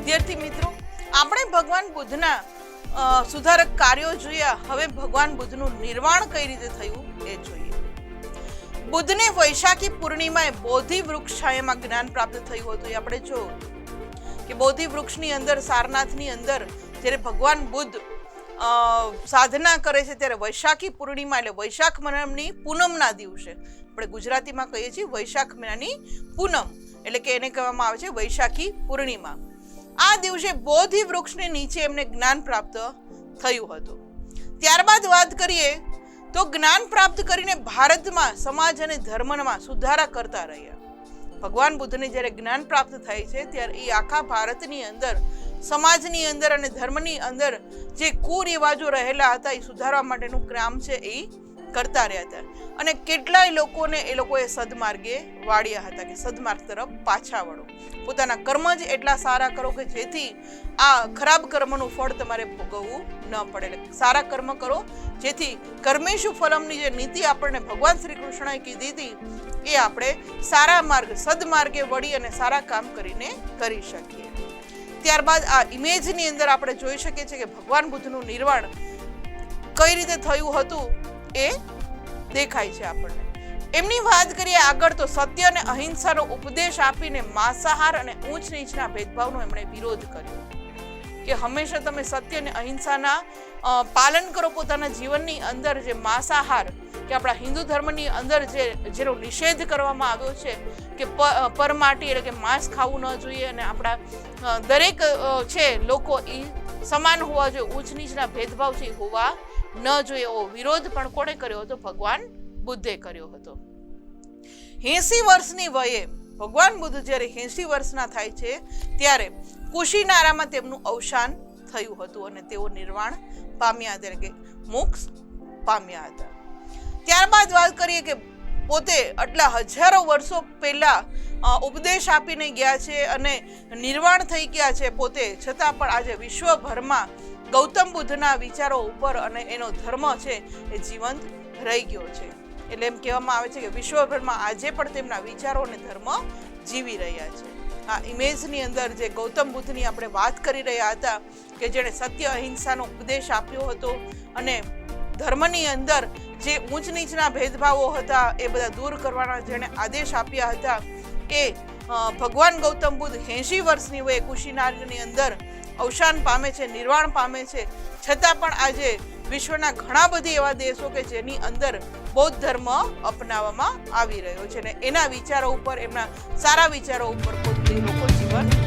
વિદ્યાર્થી મિત્રો, આપણે ભગવાન બુદ્ધના સુધારક કાર્યો જોયા. હવે ભગવાન બુદ્ધનું નિર્વાણ કઈ રીતે થયું એ જોઈએ. બુદ્ધને વૈશાખી પૂર્ણિમાએ બોધિ વૃક્ષ છાયામાં જ્ઞાન પ્રાપ્ત થયું હતું. એ આપણે જોયું કે બોધિ વૃક્ષની અંદર, સારનાથની અંદર જ્યારે ભગવાન બુદ્ધ સાધના કરે છે ત્યારે વૈશાખી પૂર્ણિમા એટલે વૈશાખ મહિનાની પૂનમના દિવસે, આપણે ગુજરાતીમાં કહીએ છીએ વૈશાખ મહિનાની પૂનમ, એટલે કે એને કહેવામાં આવે છે વૈશાખી પૂર્ણિમા. આ દિવસે બોધિ વૃક્ષની નીચે એમને જ્ઞાન પ્રાપ્ત થયું હતું. ત્યારબાદ વાત કરીએ તો જ્ઞાન પ્રાપ્ત કરીને ભારતમાં સમાજ અને ધર્મમાં સુધારા કરતા રહ્યા. ભગવાન બુદ્ધને જ્યારે જ્ઞાન પ્રાપ્ત થાય છે ત્યારે એ આખા ભારતની અંદર, સમાજની અંદર અને ધર્મની અંદર જે કુરિવાજો રહેલા હતા એ સુધારવા માટેનું કામ છે એ કરતા રહ્યા હતા. અને કેટલાય લોકોને એ લોકોએ સદમાર્ગે વાળ્યા હતા કે સદમાર્ગ તરફ પાછા વળો, પોતાના કર્મ જ એટલા સારા કરો કે જેથી આ ખરાબ કર્મનું ફળ તમારે ભોગવવું ન પડે. એટલે સારા કર્મ કરો જેથી કર્મેશુ ફલમની જે નીતિ આપણને ભગવાન શ્રી કૃષ્ણએ કીધી હતી એ આપણે સારા માર્ગ, સદમાર્ગે વળી અને સારા કામ કરીને કરી શકીએ. ત્યારબાદ આ ઇમેજની અંદર આપણે જોઈ શકીએ છીએ કે ભગવાન બુદ્ધનું નિર્વાણ કઈ રીતે થયું હતું એ દેખાય છે આપણને. એમની વાત કરીએ આગળ તો સત્ય અને અહિંસાનો ઉપદેશ આપીને માંસાહાર અને ઊંચ નીચના ભેદભાવનો એમણે વિરોધ કર્યો કે હંમેશા તમે સત્ય અને અહિંસાના પાલન કરો પોતાના જીવનની અંદર. જે માંસાહાર કે આપણા હિન્દુ ધર્મની અંદર જેનો નિષેધ કરવામાં આવ્યો છે કે પરમાટી એટલે કે માંસ ખાવું ન જોઈએ અને આપણા દરેક છે લોકો એ સમાન હોવા જોઈએ, ઊંચ નીચના ભેદભાવ છે હોવા ન જોઈએ, એવો વિરોધ પણ કોણે કર્યો હતો? ભગવાન બુદ્ધે કર્યો હતો. 80 વર્ષની વયે ભગવાન બુદ્ધ જ્યારે 80 વર્ષના થાય છે ત્યારે કુશીનારામાં તેમનું અવસાન થયું હતું અને તેઓ નિર્વાણ પામ્યા હતા, કે મોક્ષ પામ્યા હતા. ત્યારબાદ વાત કરીએ કે પોતે આટલા હજારો વર્ષો પહેલા ઉપદેશ આપીને ગયા છે અને નિર્વાણ થઈ ગયા છે પોતે, છતાં પણ આજે વિશ્વભરમાં ગૌતમ બુદ્ધના વિચારો ઉપર અને એનો ધર્મ છે એ જીવંત રહી ગયો છે. એટલે એમ કહેવામાં આવે છે કે વિશ્વભરમાં આજે પણ તેમના વિચારો અને ધર્મ જીવી રહ્યા છે. આ ઇમેજની અંદર જે ગૌતમ બુદ્ધની આપણે વાત કરી રહ્યા હતા કે જેણે સત્ય અહિંસાનો ઉપદેશ આપ્યો હતો અને ધર્મની અંદર જે ઊંચ નીચના ભેદભાવો હતા એ બધા દૂર કરવાના જેણે આદેશ આપ્યા હતા, એ ભગવાન ગૌતમ બુદ્ધ 80 વર્ષની વયે કુશીનારની અંદર અવસાન પામે છે, નિર્વાણ પામે છે. છતાં પણ આજે વિશ્વના ઘણા બધી એવા દેશો કે જેની અંદર બૌદ્ધ ધર્મ અપનાવવામાં આવી રહ્યો છે અને એના વિચારો ઉપર, એમના સારા વિચારો ઉપર પોતે લોકો જીવન